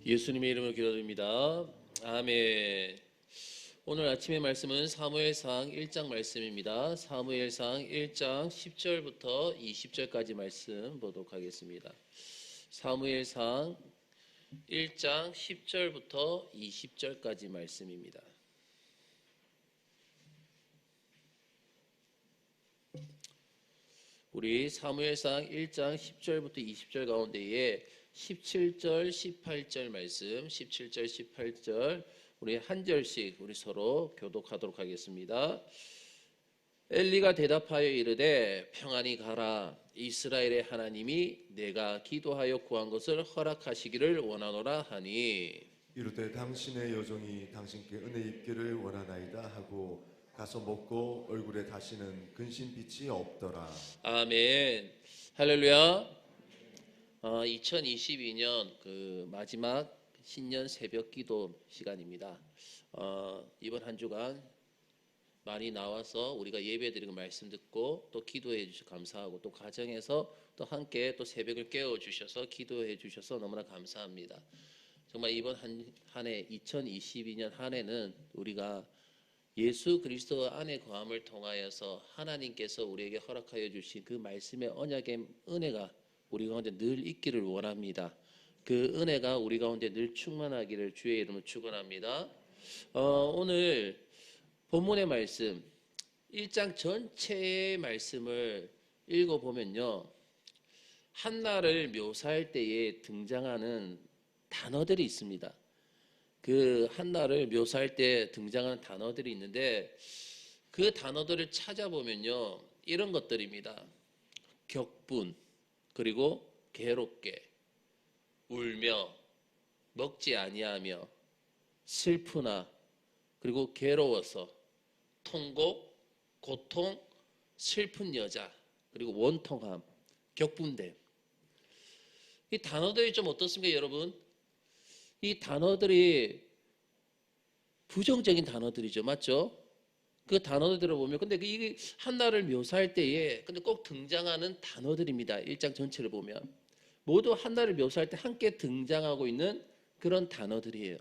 예수님의 이름으로 기도드립니다. 아멘. 오늘 아침의 말씀은 사무엘상 1장 말씀입니다. 사무엘상 1장 10절부터 20절까지 말씀 보도록 하겠습니다. 사무엘상 1장 10절부터 20절까지 말씀입니다. 우리 사무엘상 1장 10절부터 20절 가운데에 17절, 18절 말씀, 17절, 18절 우리 한 절씩 우리 서로 교독하도록 하겠습니다. 엘리가 대답하여 이르되 평안히 가라. 이스라엘의 하나님이 내가 기도하여 구한 것을 허락하시기를 원하노라 하니 이르되 당신의 여종이 당신께 은혜 입기를 원하나이다 하고 가서 먹고 얼굴에 다시는 근심빛이 없더라. 아멘. 할렐루야. 2022년 그 마지막 신년 새벽 기도 시간입니다. 이번 한 주간 많이 나와서 우리가 예배드리고 말씀 듣고 또 기도해 주셔서 감사하고 또 가정에서 또 함께 또 새벽을 깨워 주셔서 기도해 주셔서 너무나 감사합니다. 정말 이번 한 해 2022년 한 해는 우리가 예수 그리스도 안에 거함을 통하여서 하나님께서 우리에게 허락하여 주신 그 말씀의 언약의 은혜가 우리 가운데 늘 있기를 원합니다. 그 은혜가 우리 가운데 늘 충만하기를 주의 이름으로 축원합니다. 오늘 본문의 말씀 1장 전체의 말씀을 읽어보면요, 한나를 묘사할 때에 등장하는 단어들이 있습니다. 그 한나를 묘사할 때 등장하는 단어들이 있는데 그 단어들을 찾아보면요, 이런 것들입니다. 격분, 그리고 괴롭게, 울며, 먹지 아니하며, 슬프나, 그리고 괴로워서, 통곡, 고통, 슬픈 여자, 그리고 원통함, 격분됨. 이 단어들이 좀 어떻습니까, 여러분? 이 단어들이 부정적인 단어들이죠, 맞죠? 그 단어들 들어보면 근데 이 한나를 묘사할 때에 근데 꼭 등장하는 단어들입니다. 1장 전체를 보면 모두 한나를 묘사할 때 함께 등장하고 있는 그런 단어들이에요.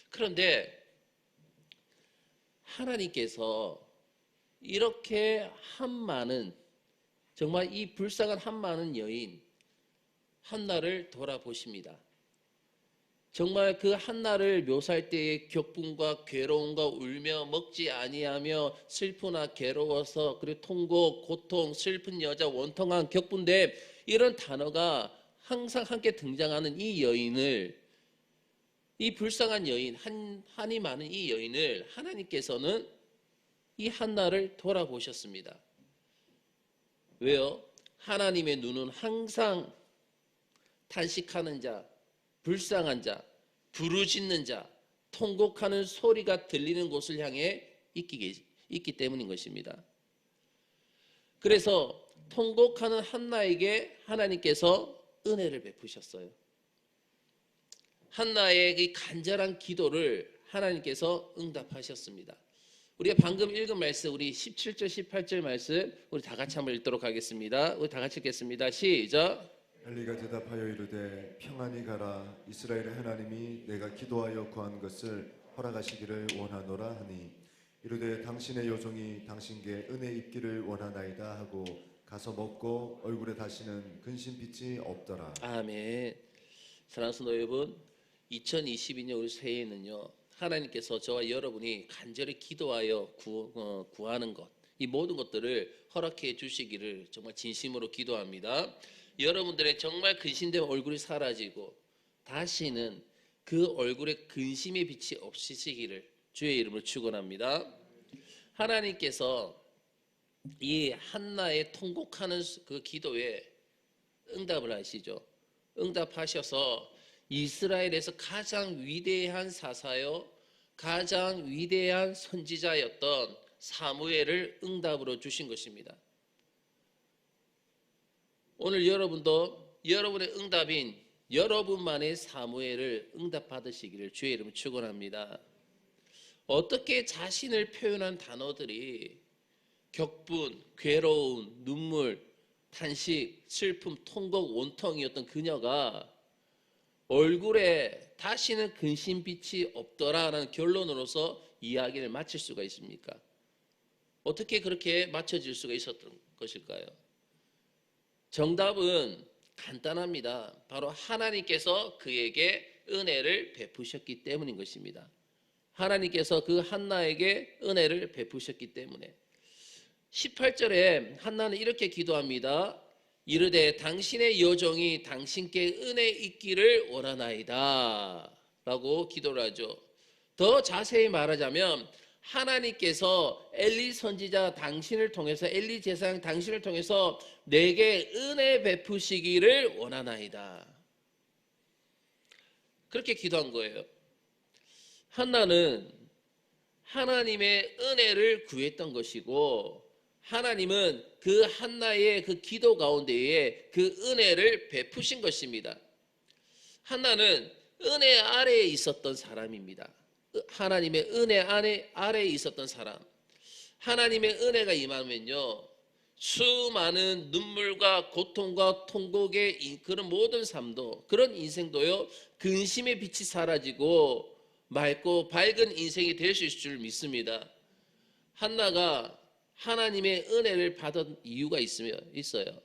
그런데 하나님께서 이렇게 한 많은, 정말 이 불쌍한 한 많은 여인 한나를 돌아보십니다. 정말 그 한나를 묘사할 때의 격분과 괴로움과 울며 먹지 아니하며 슬프나 괴로워서 그리고 통곡, 고통, 슬픈 여자, 원통한, 격분됨, 이런 단어가 항상 함께 등장하는 이 여인을, 이 불쌍한 여인, 한이 많은 이 여인을 하나님께서는 이 한나를 돌아보셨습니다. 왜요? 하나님의 눈은 항상 탄식하는 자, 불쌍한 자, 부르짖는 자, 통곡하는 소리가 들리는 곳을 향해 있기 때문인 것입니다. 그래서 통곡하는 한나에게 하나님께서 은혜를 베푸셨어요. 한나의 이 간절한 기도를 하나님께서 응답하셨습니다. 우리가 방금 읽은 말씀, 우리 17절, 18절 말씀 우리 다 같이 한번 읽도록 하겠습니다. 우리 다 같이 읽겠습니다. 시작. 엘리가 대답하여 이르되 평안히 가라. 이스라엘의 하나님이 내가 기도하여 구한 것을 허락하시기를 원하노라 하니 이르되 당신의 여종이 당신께 은혜 입기를 원하나이다 하고 가서 먹고 얼굴에 다시는 근심빛이 없더라. 아멘. 사랑하는 성도 여러분, 2022년 우리 새해에는요, 하나님께서 저와 여러분이 간절히 기도하여 구하는 것, 이 모든 것들을 허락해 주시기를 정말 진심으로 기도합니다. 여러분들의 정말 근심된 얼굴이 사라지고 다시는 그 얼굴에 근심의 빛이 없으시기를 주의 이름으로 축원합니다. 하나님께서 이 한나의 통곡하는 그 기도에 응답을 하시죠. 응답하셔서 이스라엘에서 가장 위대한 사사요, 가장 위대한 선지자였던 사무엘을 응답으로 주신 것입니다. 오늘 여러분도 여러분의 응답인 여러분만의 사무엘을 응답받으시기를 주의 이름으로 축원합니다. 어떻게 자신을 표현한 단어들이 격분, 괴로움, 눈물, 탄식, 슬픔, 통곡, 원통이었던 그녀가 얼굴에 다시는 근심빛이 없더라라는 결론으로서 이야기를 마칠 수가 있습니까? 어떻게 그렇게 맞춰질 수가 있었던 것일까요? 정답은 간단합니다. 바로 하나님께서 그에게 은혜를 베푸셨기 때문인 것입니다. 하나님께서 그 한나에게 은혜를 베푸셨기 때문에 18절에 한나는 이렇게 기도합니다. 이르되 당신의 여종이 당신께 은혜 있기를 원하나이다 라고 기도를 하죠. 더 자세히 말하자면 하나님께서 엘리 선지자 당신을 통해서, 엘리 제사장 당신을 통해서 내게 은혜 베푸시기를 원하나이다, 그렇게 기도한 거예요. 한나는 하나님의 은혜를 구했던 것이고, 하나님은 그 한나의 그 기도 가운데에 그 은혜를 베푸신 것입니다. 한나는 은혜 아래에 있었던 사람입니다. 하나님의 은혜 아래에 있었던 사람. 하나님의 은혜가 임하면요, 수많은 눈물과 고통과 통곡의 그런 모든 삶도, 그런 인생도요, 근심의 빛이 사라지고 맑고 밝은 인생이 될 수 있을 줄 믿습니다. 한나가 하나님의 은혜를 받은 이유가 있어요.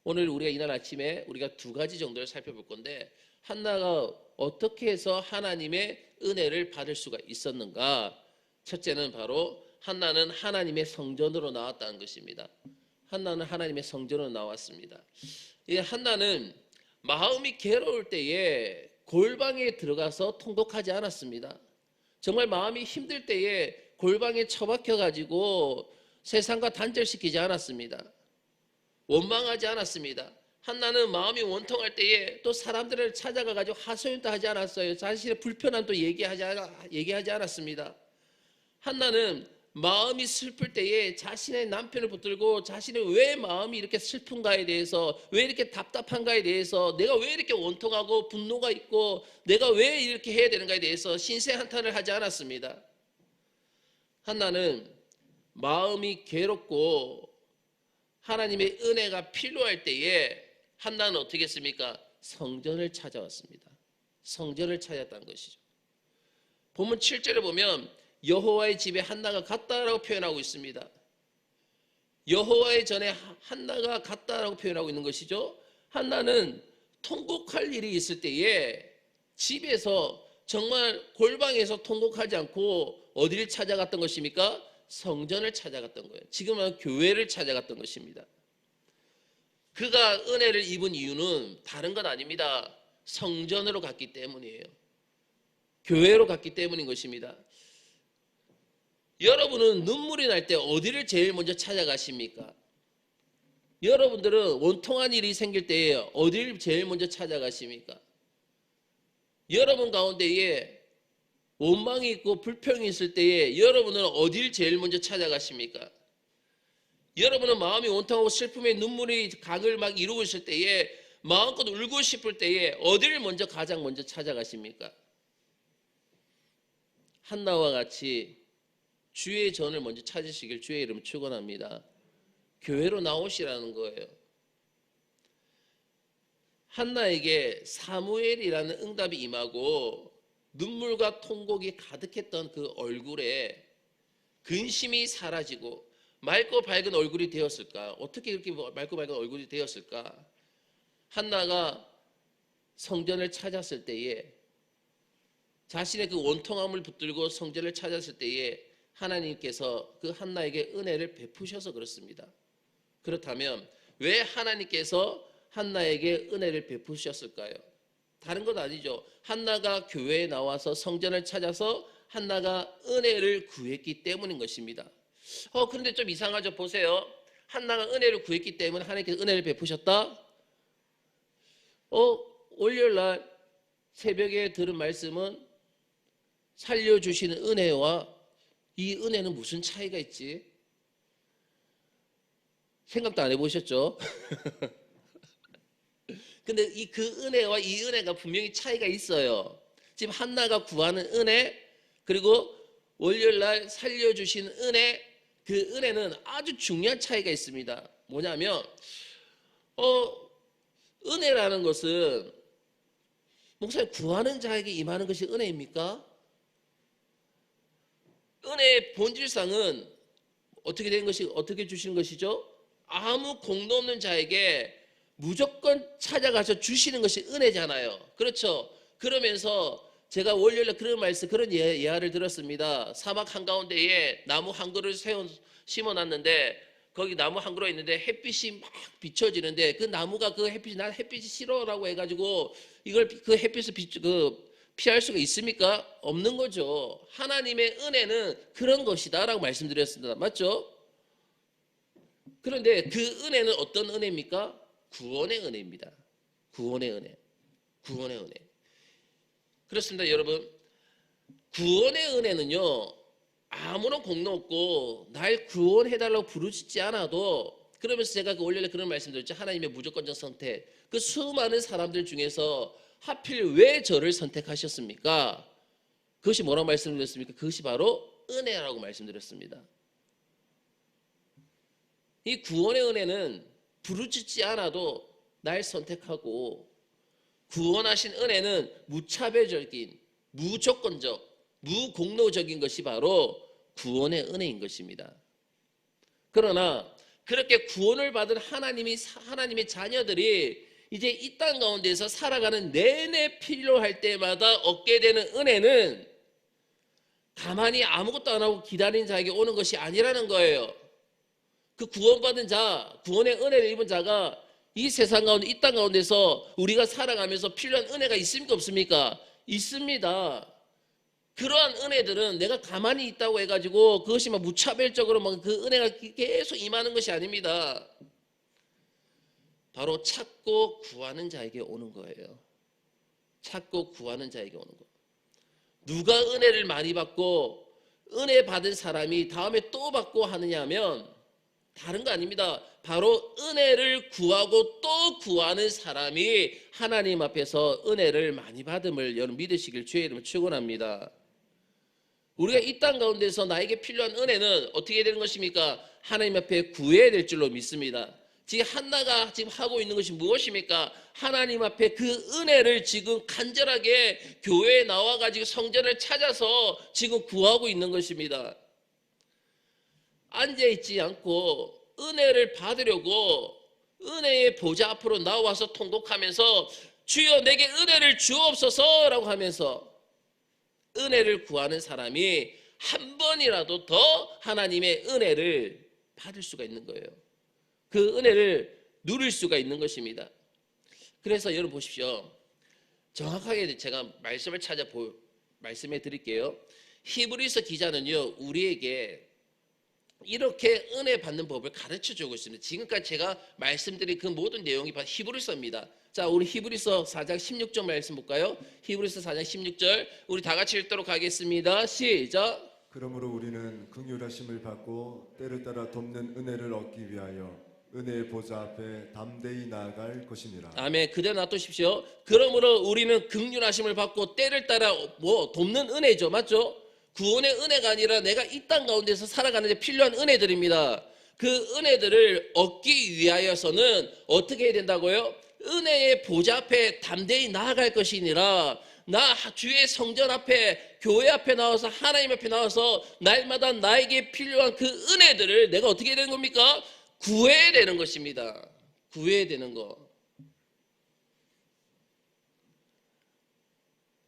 오늘 우리가 이날 아침에 우리가 두 가지 정도를 살펴볼 건데, 한나가 어떻게 해서 하나님의 은혜를 받을 수가 있었는가? 첫째는 바로 한나는 하나님의 성전으로 나왔다는 것입니다. 한나는 하나님의 성전으로 나왔습니다. 이 한나는 마음이 괴로울 때에 골방에 들어가서 통곡하지 않았습니다. 정말 마음이 힘들 때에 골방에 처박혀 가지고 세상과 단절시키지 않았습니다. 원망하지 않았습니다. 한나는 마음이 원통할 때에 또 사람들을 찾아가 가지고 하소연도 하지 않았어요. 자신의 불편함도 얘기하지 않았습니다. 한나는 마음이 슬플 때에 자신의 남편을 붙들고 자신의 왜 마음이 이렇게 슬픈가에 대해서, 왜 이렇게 답답한가에 대해서, 내가 왜 이렇게 원통하고 분노가 있고 내가 왜 이렇게 해야 되는가에 대해서 신세한탄을 하지 않았습니다. 한나는 마음이 괴롭고 하나님의 은혜가 필요할 때에 한나는 어떻게 했습니까? 성전을 찾아왔습니다. 성전을 찾았다는 것이죠. 본문 7절에 보면 여호와의 집에 한나가 갔다라고 표현하고 있습니다. 여호와의 전에 한나가 갔다라고 표현하고 있는 것이죠. 한나는 통곡할 일이 있을 때에 집에서 정말 골방에서 통곡하지 않고 어디를 찾아갔던 것입니까? 성전을 찾아갔던 거예요. 지금은 교회를 찾아갔던 것입니다. 그가 은혜를 입은 이유는 다른 건 아닙니다. 성전으로 갔기 때문이에요. 교회로 갔기 때문인 것입니다. 여러분은 눈물이 날 때 어디를 제일 먼저 찾아가십니까? 여러분들은 원통한 일이 생길 때 어디를 제일 먼저 찾아가십니까? 여러분 가운데에 원망이 있고 불평이 있을 때에 여러분은 어디를 제일 먼저 찾아가십니까? 여러분은 마음이 원통하고 슬픔에 눈물이 강을 막 이루고 있을 때에, 마음껏 울고 싶을 때에 어디를 가장 먼저 찾아가십니까? 한나와 같이 주의 전을 먼저 찾으시길 주의 이름 축원합니다. 교회로 나오시라는 거예요. 한나에게 사무엘이라는 응답이 임하고 눈물과 통곡이 가득했던 그 얼굴에 근심이 사라지고 맑고 밝은 얼굴이 되었을까? 어떻게 이렇게 맑고 밝은 얼굴이 되었을까? 한나가 성전을 찾았을 때에, 자신의 그 원통함을 붙들고 성전을 찾았을 때에 하나님께서 그 한나에게 은혜를 베푸셔서 그렇습니다. 그렇다면 왜 하나님께서 한나에게 은혜를 베푸셨을까요? 다른 건 아니죠. 한나가 교회에 나와서 성전을 찾아서 한나가 은혜를 구했기 때문인 것입니다. 그런데 좀 이상하죠. 보세요. 한나가 은혜를 구했기 때문에 하나님께서 은혜를 베푸셨다? 월요일날 새벽에 들은 말씀은 살려주시는 은혜와 이 은혜는 무슨 차이가 있지? 생각도 안 해보셨죠? 근데 그 은혜와 이 은혜가 분명히 차이가 있어요. 지금 한나가 구하는 은혜, 그리고 월요일날 살려주신 은혜, 그 은혜는 아주 중요한 차이가 있습니다. 뭐냐면 은혜라는 것은 목사님, 구하는 자에게 임하는 것이 은혜입니까? 은혜의 본질상은 어떻게 된 것이, 어떻게 주시는 것이죠? 아무 공도 없는 자에게 무조건 찾아가서 주시는 것이 은혜잖아요. 그렇죠? 그러면서 제가 월요일에 그런 말씀, 그런 예화를 들었습니다. 사막 한가운데에 나무 한 그루를 심어놨는데 거기 나무 한 그루 있는데 햇빛이 막 비춰지는데 그 나무가 그 햇빛이, 난 햇빛이 싫어라고 해가지고 이걸 그 햇빛을 피할 수가 있습니까? 없는 거죠. 하나님의 은혜는 그런 것이다라고 말씀드렸습니다. 맞죠? 그런데 그 은혜는 어떤 은혜입니까? 구원의 은혜입니다. 구원의 은혜. 구원의 은혜. 그렇습니다, 여러분. 구원의 은혜는요, 아무런 공로 없고 날 구원해달라고 부르짖지 않아도, 그러면서 제가 그 원래 그런 말씀드렸죠. 하나님의 무조건적 선택. 그 수많은 사람들 중에서 하필 왜 저를 선택하셨습니까? 그것이 뭐라고 말씀드렸습니까? 그것이 바로 은혜라고 말씀드렸습니다. 이 구원의 은혜는 부르짖지 않아도 날 선택하고, 구원하신 은혜는 무차별적인, 무조건적, 무공로적인 것이 바로 구원의 은혜인 것입니다. 그러나 그렇게 구원을 받은 하나님의 자녀들이 이제 이 땅 가운데서 살아가는 내내 필요할 때마다 얻게 되는 은혜는 가만히 아무것도 안 하고 기다린 자에게 오는 것이 아니라는 거예요. 그 구원받은 자, 구원의 은혜를 입은 자가 이 세상 가운데, 이 땅 가운데서 우리가 살아가면서 필요한 은혜가 있습니까? 없습니까? 있습니다. 그러한 은혜들은 내가 가만히 있다고 해가지고 그것이 막 무차별적으로 막 그 은혜가 계속 임하는 것이 아닙니다. 바로 찾고 구하는 자에게 오는 거예요. 찾고 구하는 자에게 오는 거. 누가 은혜를 많이 받고 은혜 받은 사람이 다음에 또 받고 하느냐 하면 다른 거 아닙니다. 바로 은혜를 구하고 또 구하는 사람이 하나님 앞에서 은혜를 많이 받음을 여러분 믿으시길 주의 이름으로 축원합니다. 우리가 이 땅 가운데서 나에게 필요한 은혜는 어떻게 되는 것입니까? 하나님 앞에 구해야 될 줄로 믿습니다. 지금 한나가 지금 하고 있는 것이 무엇입니까? 하나님 앞에 그 은혜를 지금 간절하게 교회에 나와가지고 성전을 찾아서 지금 구하고 있는 것입니다. 앉아있지 않고 은혜를 받으려고 은혜의 보좌 앞으로 나와서 통곡하면서 주여 내게 은혜를 주옵소서라고 하면서 은혜를 구하는 사람이 한 번이라도 더 하나님의 은혜를 받을 수가 있는 거예요. 그 은혜를 누릴 수가 있는 것입니다. 그래서 여러분 보십시오. 정확하게 제가 말씀을 말씀해 드릴게요. 히브리서 기자는요, 우리에게 이렇게 은혜 받는 법을 가르쳐 주고 있습니다. 지금까지 제가 말씀드린 그 모든 내용이 바로 히브리서입니다. 자, 우리 히브리서 4장 16절 말씀 볼까요? 히브리서 4장 16절 우리 다 같이 읽도록 하겠습니다. 시작. 그러므로 우리는 긍휼하심을 받고 때를 따라 돕는 은혜를 얻기 위하여 은혜의 보좌 앞에 담대히 나아갈 것이니라. 아멘. 그대로 놔두십시오. 그러므로 우리는 긍휼하심을 받고 때를 따라 돕는 은혜죠. 맞죠? 구원의 은혜가 아니라 내가 이 땅 가운데서 살아가는 데 필요한 은혜들입니다. 그 은혜들을 얻기 위하여서는 어떻게 해야 된다고요? 은혜의 보좌 앞에 담대히 나아갈 것이니라. 나 주의 성전 앞에, 교회 앞에 나와서, 하나님 앞에 나와서 날마다 나에게 필요한 그 은혜들을 내가 어떻게 해야 되는 겁니까? 구해야 되는 것입니다. 구해야 되는 거.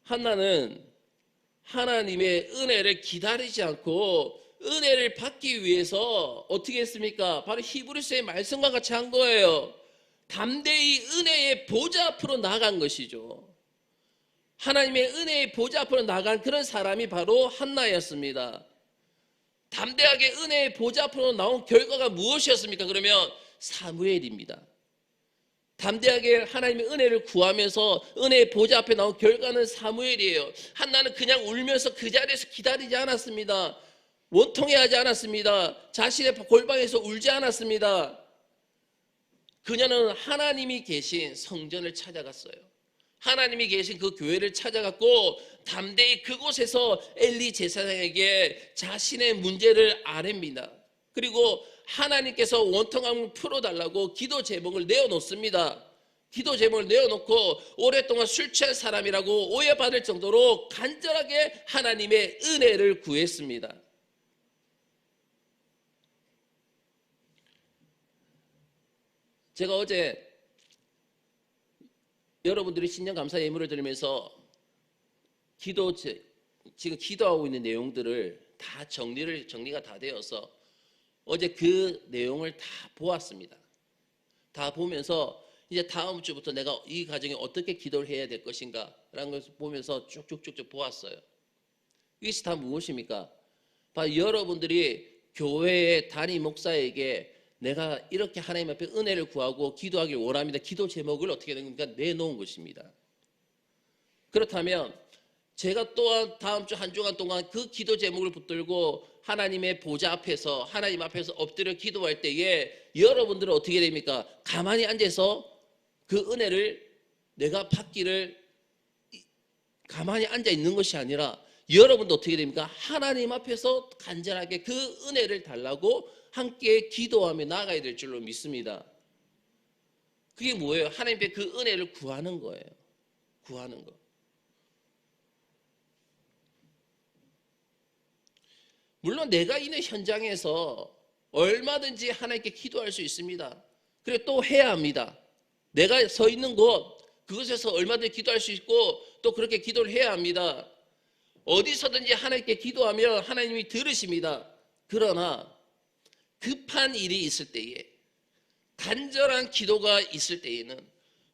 한나는 하나님의 은혜를 기다리지 않고 은혜를 받기 위해서 어떻게 했습니까? 바로 히브리서의 말씀과 같이 한 거예요. 담대히 은혜의 보좌 앞으로 나간 것이죠. 하나님의 은혜의 보좌 앞으로 나간 그런 사람이 바로 한나였습니다. 담대하게 은혜의 보좌 앞으로 나온 결과가 무엇이었습니까? 그러면 사무엘입니다. 담대하게 하나님의 은혜를 구하면서 은혜의 보좌 앞에 나온 결과는 사무엘이에요. 한나는 그냥 울면서 그 자리에서 기다리지 않았습니다. 원통해하지 않았습니다. 자신의 골방에서 울지 않았습니다. 그녀는 하나님이 계신 성전을 찾아갔어요. 하나님이 계신 그 교회를 찾아갔고 담대히 그곳에서 엘리 제사장에게 자신의 문제를 아뢰입니다. 그리고 하나님께서 원통함을 풀어달라고 기도 제목을 내어놓습니다. 기도 제목을 내어놓고 오랫동안 술 취한 사람이라고 오해받을 정도로 간절하게 하나님의 은혜를 구했습니다. 제가 어제 여러분들이 신년 감사 예물을 드리면서 지금 기도하고 있는 내용들을 다 정리가 다 되어서 어제 그 내용을 다 보았습니다. 다 보면서 이제 다음 주부터 내가 이 가정에 어떻게 기도를 해야 될 것인가 라는 것을 보면서 쭉쭉쭉쭉 보았어요. 이것이 다 무엇입니까? 바로 여러분들이 교회의 단임 목사에게 내가 이렇게 하나님 앞에 은혜를 구하고 기도하길 원합니다. 기도 제목을 어떻게 된 겁니까? 내놓은 것입니다. 그렇다면 제가 또한 다음 주 한 주간 동안 그 기도 제목을 붙들고 하나님의 보좌 앞에서 하나님 앞에서 엎드려 기도할 때에 여러분들은 어떻게 됩니까? 가만히 앉아서 그 은혜를 내가 받기를 가만히 앉아 있는 것이 아니라 여러분도 어떻게 됩니까? 하나님 앞에서 간절하게 그 은혜를 달라고 함께 기도하며 나아가야 될 줄로 믿습니다. 그게 뭐예요? 하나님께 그 은혜를 구하는 거예요. 구하는 거. 물론 내가 있는 현장에서 얼마든지 하나님께 기도할 수 있습니다. 그리고 또 해야 합니다. 내가 서 있는 곳, 그곳에서 얼마든지 기도할 수 있고 또 그렇게 기도를 해야 합니다. 어디서든지 하나님께 기도하면 하나님이 들으십니다. 그러나 급한 일이 있을 때에, 간절한 기도가 있을 때에는,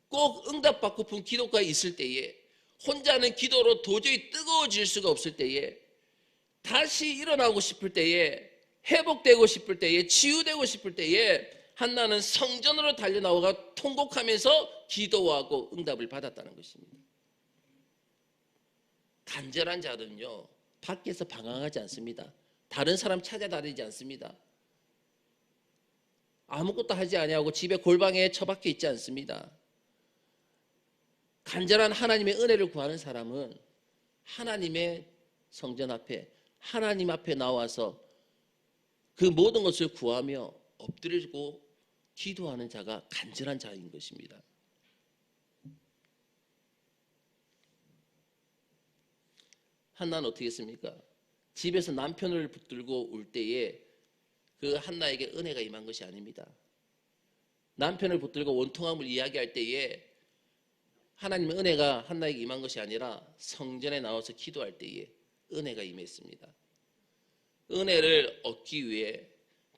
꼭 응답받고픈 기도가 있을 때에, 혼자는 기도로 도저히 뜨거워질 수가 없을 때에, 다시 일어나고 싶을 때에, 회복되고 싶을 때에, 치유되고 싶을 때에 한나는 성전으로 달려나와가 통곡하면서 기도하고 응답을 받았다는 것입니다. 간절한 자들은요, 밖에서 방황하지 않습니다. 다른 사람 찾아다니지 않습니다. 아무것도 하지 아니하고 집에 골방에 처박혀 있지 않습니다. 간절한 하나님의 은혜를 구하는 사람은 하나님의 성전 앞에, 하나님 앞에 나와서 그 모든 것을 구하며 엎드리고 기도하는 자가 간절한 자인 것입니다. 한나는 어떻게 했습니까? 집에서 남편을 붙들고 올 때에 그 한나에게 은혜가 임한 것이 아닙니다. 남편을 붙들고 원통함을 이야기할 때에 하나님의 은혜가 한나에게 임한 것이 아니라 성전에 나와서 기도할 때에 은혜가 임했습니다. 은혜를 얻기 위해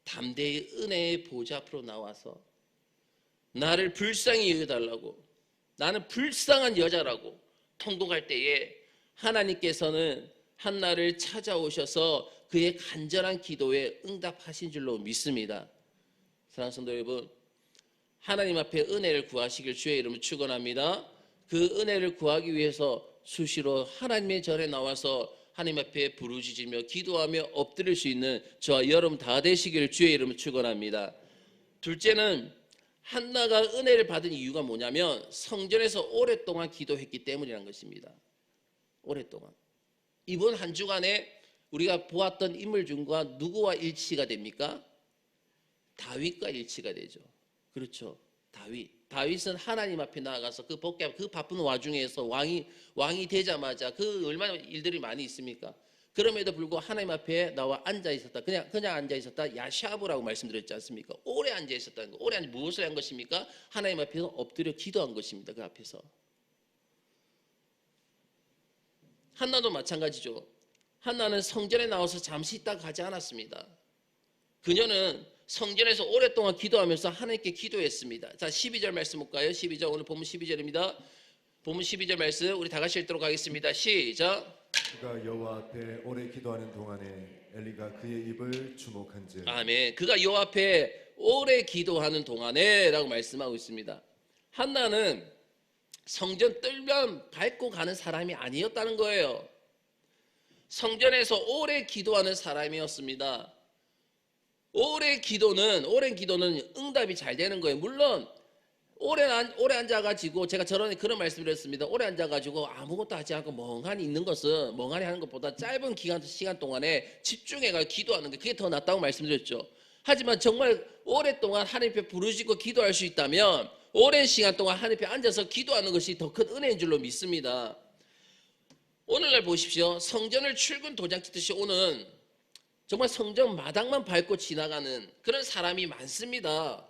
담대히 은혜의 보좌 앞으로 나와서 나를 불쌍히 여겨달라고, 나는 불쌍한 여자라고 통곡할 때에 하나님께서는 한나를 찾아오셔서 그의 간절한 기도에 응답하신 줄로 믿습니다. 사랑하는 성도 여러분, 하나님 앞에 은혜를 구하시길 주의 이름으로 축원합니다. 그 은혜를 구하기 위해서 수시로 하나님의 전에 나와서 하나님 앞에 부르짖으며 기도하며 엎드릴 수 있는 저와 여러분 다 되시기를 주의 이름으로 축원합니다. 둘째는 한나가 은혜를 받은 이유가 뭐냐면 성전에서 오랫동안 기도했기 때문이라는 것입니다. 오랫동안. 이번 한 주간에 우리가 보았던 인물 중과 누구와 일치가 됩니까? 다윗과 일치가 되죠. 그렇죠. 다윗은 하나님 앞에 나아가서 그 바쁜 와중에서 왕이 되자마자 그 얼마나 일들이 많이 있습니까? 그럼에도 불구하고 하나님 앞에 나와 앉아 있었다. 그냥 앉아 있었다. 야샤브라고 말씀드렸지 않습니까? 오래 앉아 있었다는 거. 오래 앉아 무엇을 한 것입니까? 하나님 앞에서 엎드려 기도한 것입니다. 그 앞에서. 한나도 마찬가지죠. 한나는 성전에 나와서 잠시 있다가 가지 않았습니다. 그녀는 성전에서 오랫동안 기도하면서 하나님께 기도했습니다. 자, 12절 말씀 볼까요? 12절, 오늘 본문 12절입니다. 본문 12절 말씀 우리 다 같이 읽도록 하겠습니다. 시작. 그가 여호와 앞에 오래 기도하는 동안에 엘리가 그의 입을 주목한즉. 아멘. 그가 여호와 앞에 오래 기도하는 동안에 라고 말씀하고 있습니다. 한나는 성전 뜰면 밟고 가는 사람이 아니었다는 거예요. 성전에서 오래 기도하는 사람이었습니다. 오랜 기도는 응답이 잘 되는 거예요. 물론 오래 앉아가지고 제가 저번에 그런 말씀을 드렸습니다. 오래 앉아가지고 아무것도 하지 않고 멍하니 있는 것은 멍하니 하는 것보다 짧은 시간 동안에 집중해가 기도하는 게 그게 더 낫다고 말씀드렸죠. 하지만 정말 오랫동안 하나님 앞에 부르짖고 기도할 수 있다면 오랜 시간 동안 하나님 앞에 앉아서 기도하는 것이 더 큰 은혜인 줄로 믿습니다. 오늘날 보십시오. 성전을 출근 도장 찍듯이 오는 정말 성전 마당만 밟고 지나가는 그런 사람이 많습니다.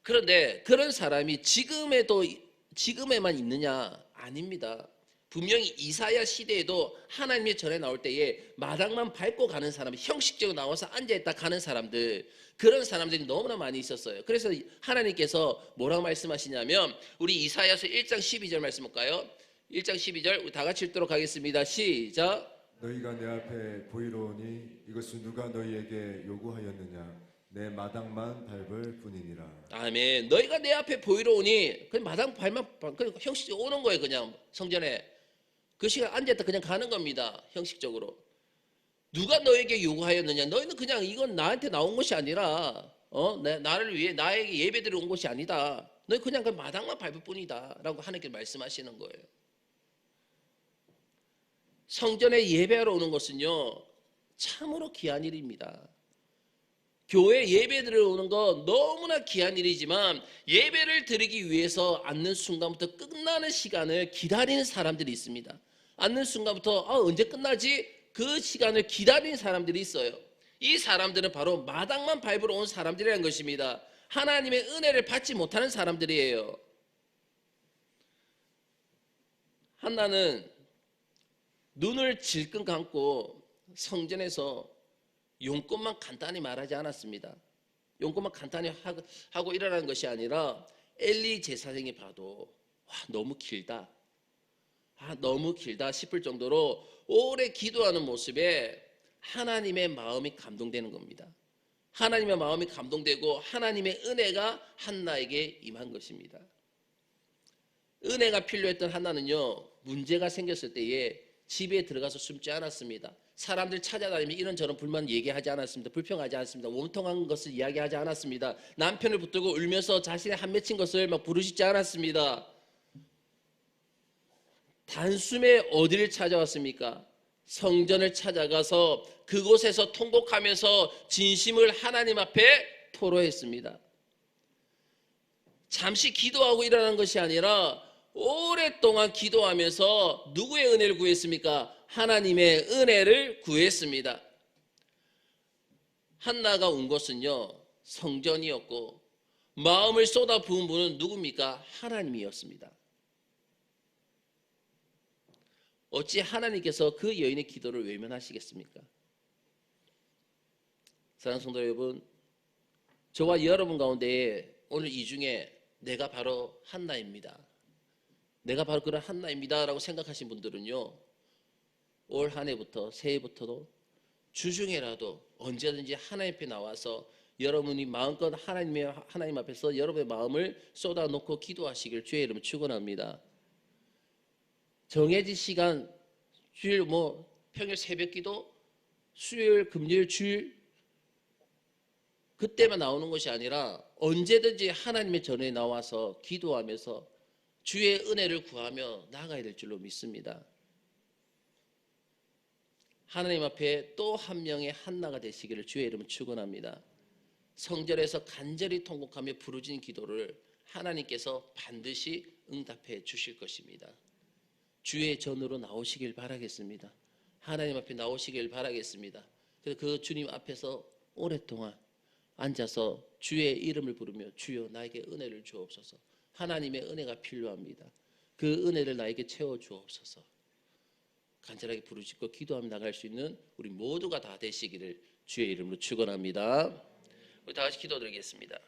그런데 그런 사람이 지금에만 있느냐? 아닙니다. 분명히 이사야 시대에도 하나님의 전에 나올 때에 마당만 밟고 가는 사람, 형식적으로 나와서 앉아있다 가는 사람들, 그런 사람들이 너무나 많이 있었어요. 그래서 하나님께서 뭐라고 말씀하시냐면 우리 이사야서 1장 12절 말씀 볼까요? 1장 12절 우리 다 같이 읽도록 하겠습니다. 시작. 너희가 내 앞에 보이로오니 이것을 누가 너희에게 요구하였느냐? 내 마당만 밟을 뿐이니라. 아멘. 너희가 내 앞에 보이러 오니 그냥 마당 밟만 그냥 형식적으로 오는 거예요. 그냥 성전에 그 시간 앉았다 그냥 가는 겁니다. 형식적으로. 누가 너에게 요구하였느냐? 너희는 그냥 이건 나한테 나온 것이 아니라 나를 위해 나에게 예배드리러 온 것이 아니다. 너희 그냥 그 마당만 밟을 뿐이다 라고 하나님께서 말씀하시는 거예요. 성전에 예배하러 오는 것은요 참으로 귀한 일입니다. 교회 예배드리러 오는 거 너무나 귀한 일이지만 예배를 드리기 위해서 앉는 순간부터 끝나는 시간을 기다리는 사람들이 있습니다. 앉는 순간부터 언제 끝나지? 그 시간을 기다리는 사람들이 있어요. 이 사람들은 바로 마당만 밟으러 온 사람들이라는 것입니다. 하나님의 은혜를 받지 못하는 사람들이에요. 한나는 눈을 질끈 감고 성전에서 용건만 간단히 말하지 않았습니다. 용건만 간단히 하고 일어나는 것이 아니라 엘리 제사장이 봐도 너무 길다. 너무 길다 싶을 정도로 오래 기도하는 모습에 하나님의 마음이 감동되는 겁니다. 하나님의 마음이 감동되고 하나님의 은혜가 한나에게 임한 것입니다. 은혜가 필요했던 한나는요 문제가 생겼을 때에 집에 들어가서 숨지 않았습니다. 사람들 찾아다니면 이런저런 불만 얘기하지 않았습니다. 불평하지 않았습니다. 원통한 것을 이야기하지 않았습니다. 남편을 붙들고 울면서 자신의 한 맺힌 것을 막 부르짖지 않았습니다. 단숨에 어디를 찾아왔습니까? 성전을 찾아가서 그곳에서 통곡하면서 진심을 하나님 앞에 토로했습니다. 잠시 기도하고 일어난 것이 아니라 오랫동안 기도하면서 누구의 은혜를 구했습니까? 하나님의 은혜를 구했습니다. 한나가 온 것은요 성전이었고 마음을 쏟아 부은 분은 누굽니까? 하나님이었습니다. 어찌 하나님께서 그 여인의 기도를 외면하시겠습니까? 사랑하는 성도 여러분, 저와 여러분 가운데 오늘 이 중에 내가 바로 한나입니다. 내가 바로 그런 한나입니다 라고 생각하신 분들은요 올 한 해부터 새해부터도 주중에라도 언제든지 하나님 앞에 나와서 여러분이 마음껏 하나님 앞에서 여러분의 마음을 쏟아놓고 기도하시길 주의 이름으로 축원합니다. 정해진 시간 주일 평일 새벽기도 수요일 금요일 주일 그때만 나오는 것이 아니라 언제든지 하나님의 전에 나와서 기도하면서 주의 은혜를 구하며 나아가야 될 줄로 믿습니다. 하나님 앞에 또 한 명의 한나가 되시기를 주의 이름으로 축원합니다. 성전에서 간절히 통곡하며 부르짖는 기도를 하나님께서 반드시 응답해 주실 것입니다. 주의 전으로 나오시길 바라겠습니다. 하나님 앞에 나오시길 바라겠습니다. 그래서 그 주님 앞에서 오랫동안 앉아서 주의 이름을 부르며 주여 나에게 은혜를 주옵소서. 하나님의 은혜가 필요합니다. 그 은혜를 나에게 채워 주옵소서. 간절하게 부르짖고 기도하며 나갈 수 있는 우리 모두가 다 되시기를 주의 이름으로 축원합니다. 우리 다 같이 기도드리겠습니다.